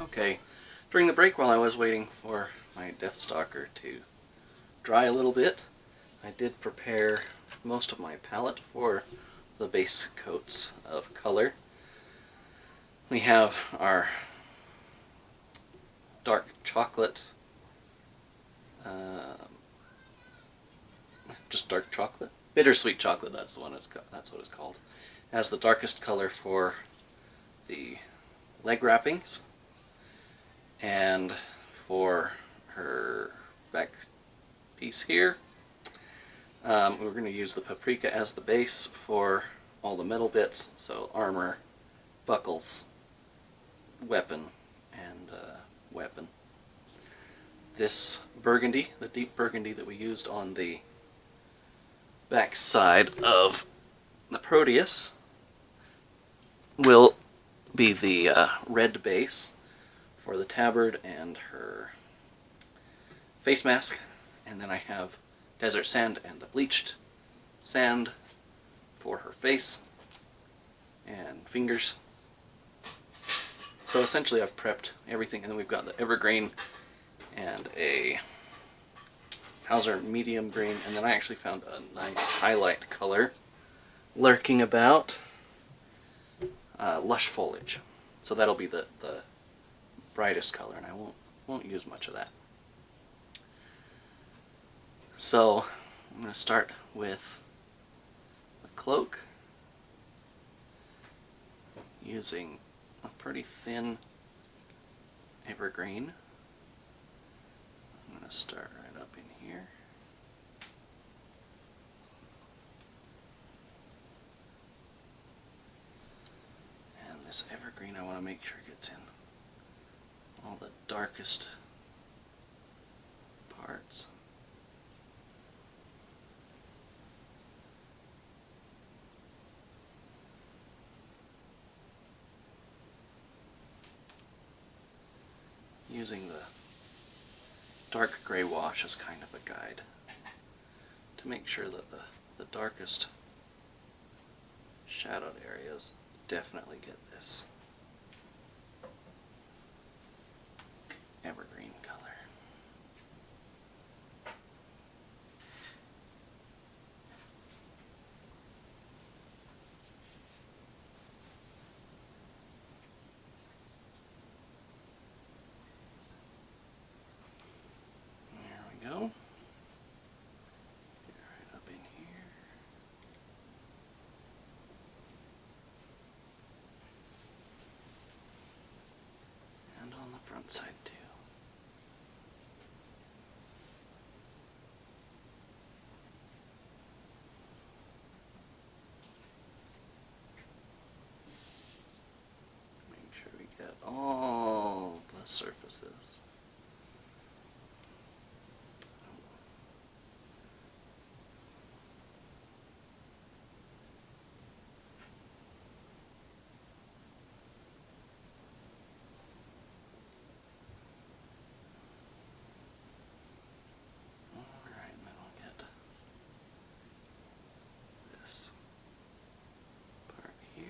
Okay, during the break while I was waiting for my Deathstalker to dry a little bit, I did prepare most of my palette for the base coats of color. We have our dark chocolate, just dark chocolate, bittersweet chocolate. That's the one. That's what it's called. It has the darkest color for the leg wrappings, and for her back piece here, we're going to use the paprika as the base for all the metal bits, so armor, buckles, weapon, and weapon. This burgundy, the deep burgundy that we used on the back side of the Proteus, will be the red base for the tabard and her face mask. And then I have desert sand and the bleached sand for her face and fingers. So essentially I've prepped everything, and then we've got the evergreen and a Hauser medium green, and then I actually found a nice highlight color lurking about, lush foliage. So that'll be the brightest color, and I won't use much of that. So I'm going to start with the cloak, using a pretty thin evergreen. I'm going to start right up in here. And this evergreen, I want to make sure gets in all the darkest parts. Using the dark gray wash as kind of a guide to make sure that the darkest shadowed areas definitely get this evergreen color. There we go. Get right up in here. And on the front side too. Make sure we get all the surfaces. Alright, and then we'll get this part here.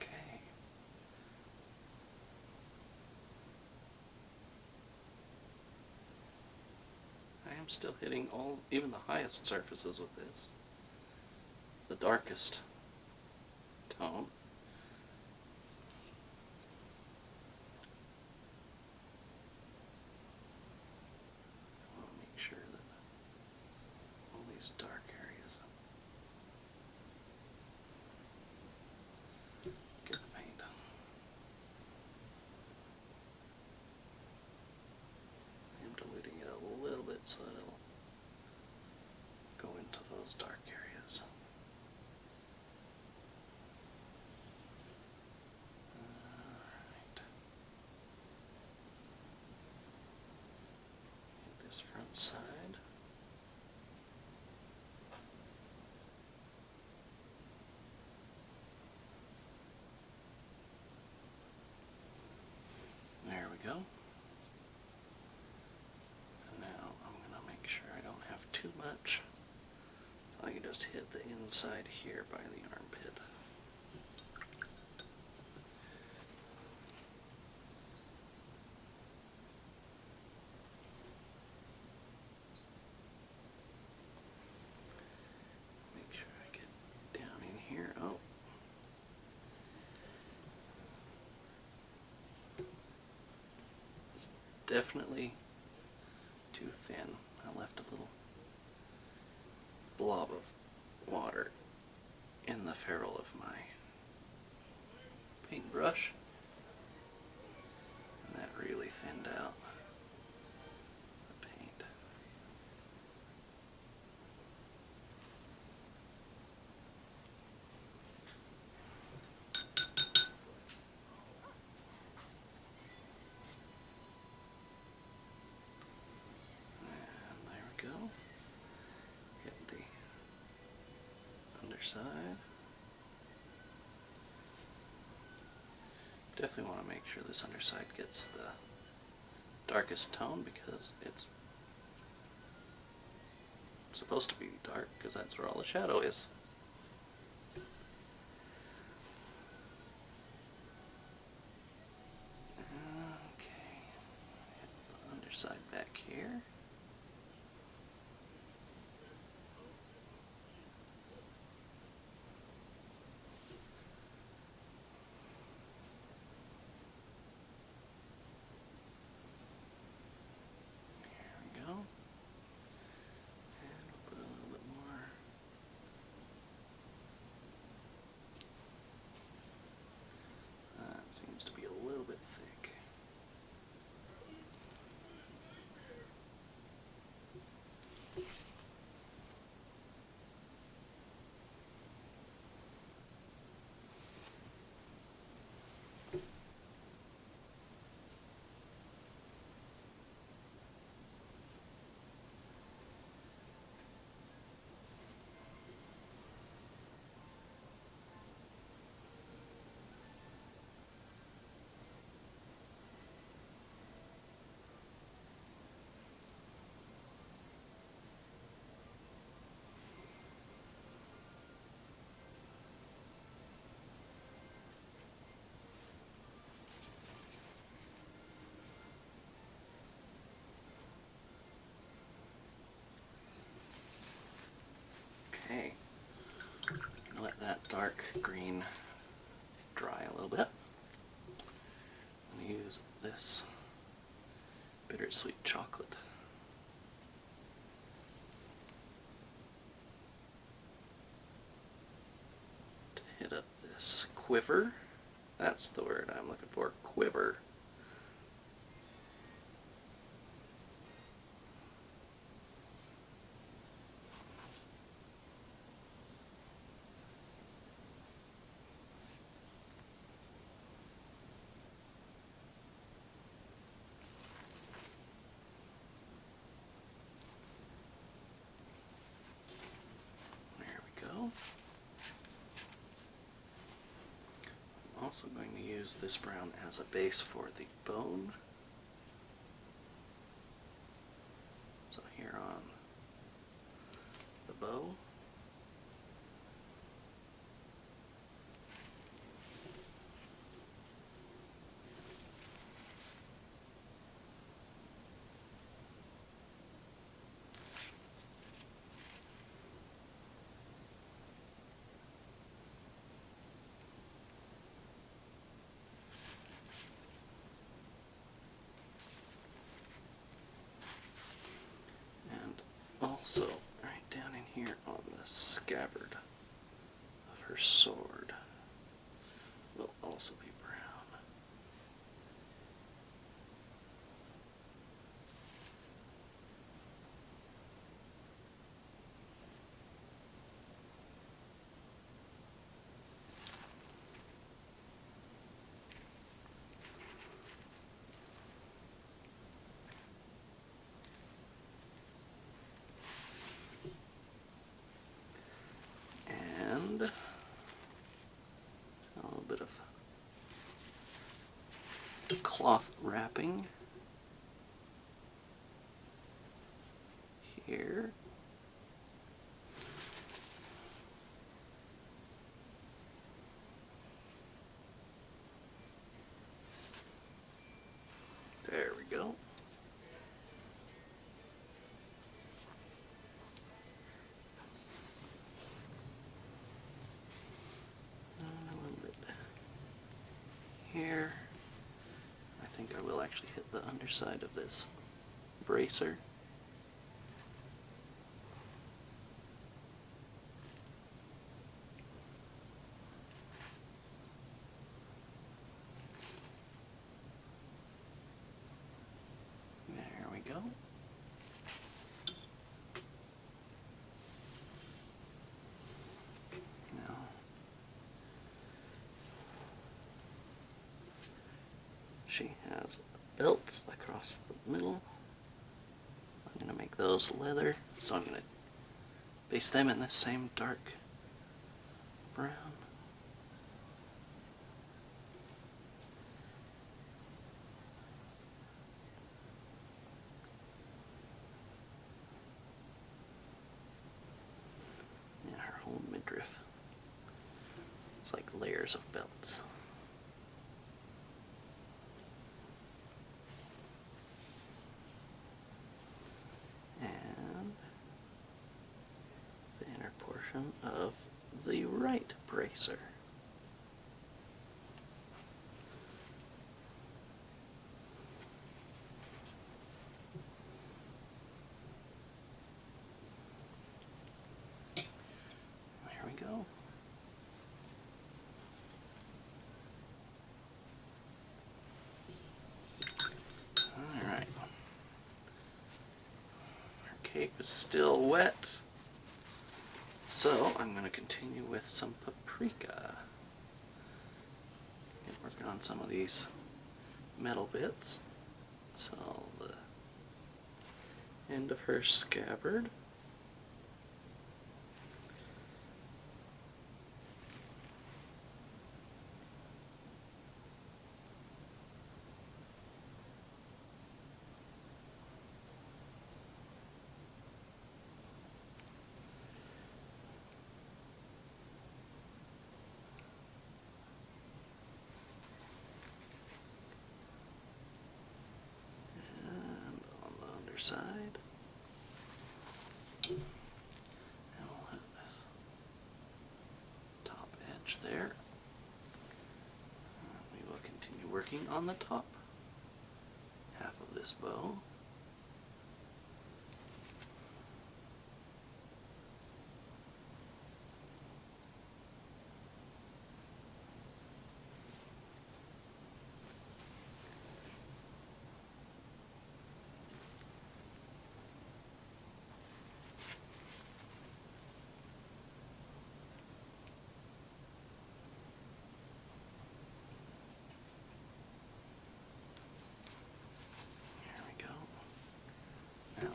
Okay. I am still hitting even the highest surfaces with this. The darkest tone. I want to make sure that all these dark areas get the paint. I am diluting it a little bit so that it'll go into those dark areas. Alright. outside. There we go. And now I'm going to make sure I don't have too much. So I can just hit the inside here by the armpit. Make sure I get down in here. Oh. It's definitely too thin. I left a little blob of water in the ferrule of my paintbrush, and that really thinned out the paint. And there we go. Hit the underside. Definitely want to make sure this underside gets the darkest tone because it's supposed to be dark because that's where all the shadow is. Okay, hit the underside back here. Seems to be a little bit thick. Okay, let that dark green dry a little bit. I'm going to use this bittersweet chocolate to hit up this quiver. That's the word I'm looking for, quiver. I'm also going to use this brown as a base for the bone. So here on the bow. Also, right down in here on the scabbard of her sword will also be brown. cloth wrapping here. There we go. And a little bit here. I think I will actually hit the underside of this bracer. There we go. Now, she has belts across the middle. I'm going to make those leather, so I'm going to base them in the same dark brown. Yeah, her whole midriff. It's like layers of belts. And the inner portion of the right bracer. There we go. Alright. Our cape is still wet, so I'm going to continue with some paprika. And working on some of these metal bits. So the end of her scabbard. Side. And we'll have this top edge there. And we will continue working on the top half of this bow.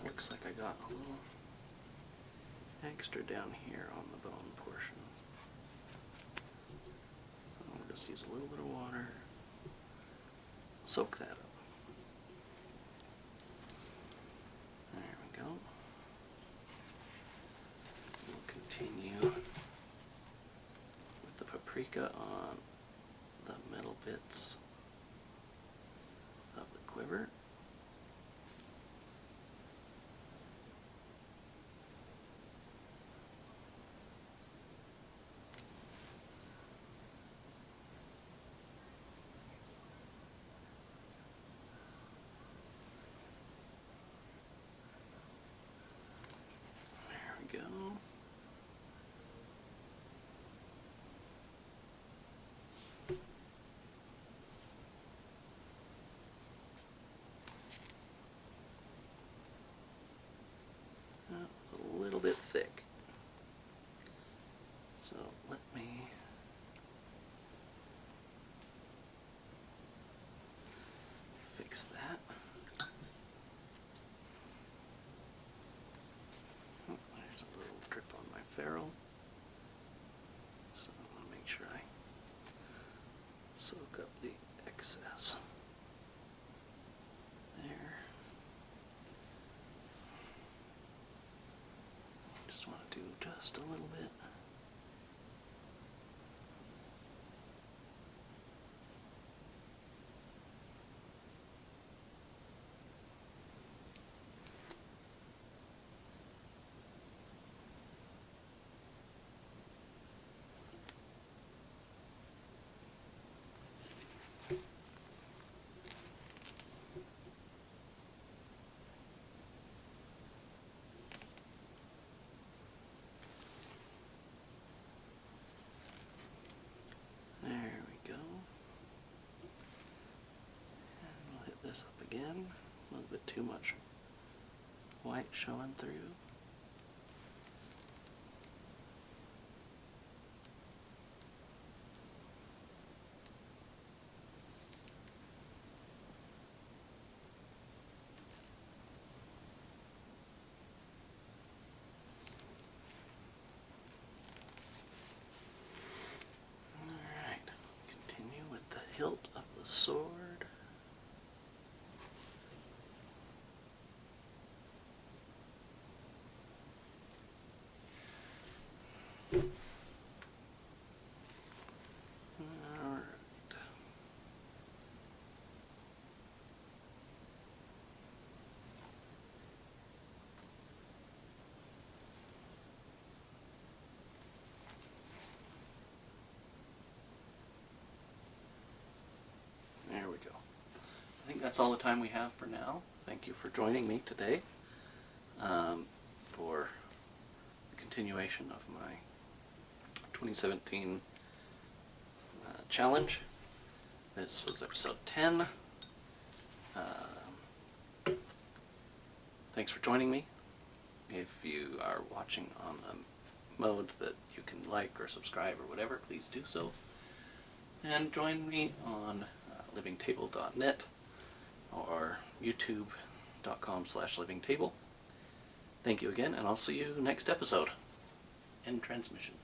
Looks like I got a little extra down here on the bone portion. So I'll just use a little bit of water, soak that up. There we go. We'll continue with the paprika on the metal bits of the quiver. Go. It's a little bit thick. So let me fix that. Ferrule, so I'll make sure I soak up the excess. just a little bit. There we go. And we'll hit this up again. A little bit too much white showing through. Alright, continue with the hilt of the sword. Alright. There we go. I think that's all the time we have for now. Thank you for joining me today for the continuation of my 2017 challenge. This was episode 10. Thanks for joining me. If you are watching on a mode that you can like or subscribe or whatever, please do so. And join me on livingtable.net or youtube.com/livingtable. Thank you again, and I'll see you next episode. End transmission.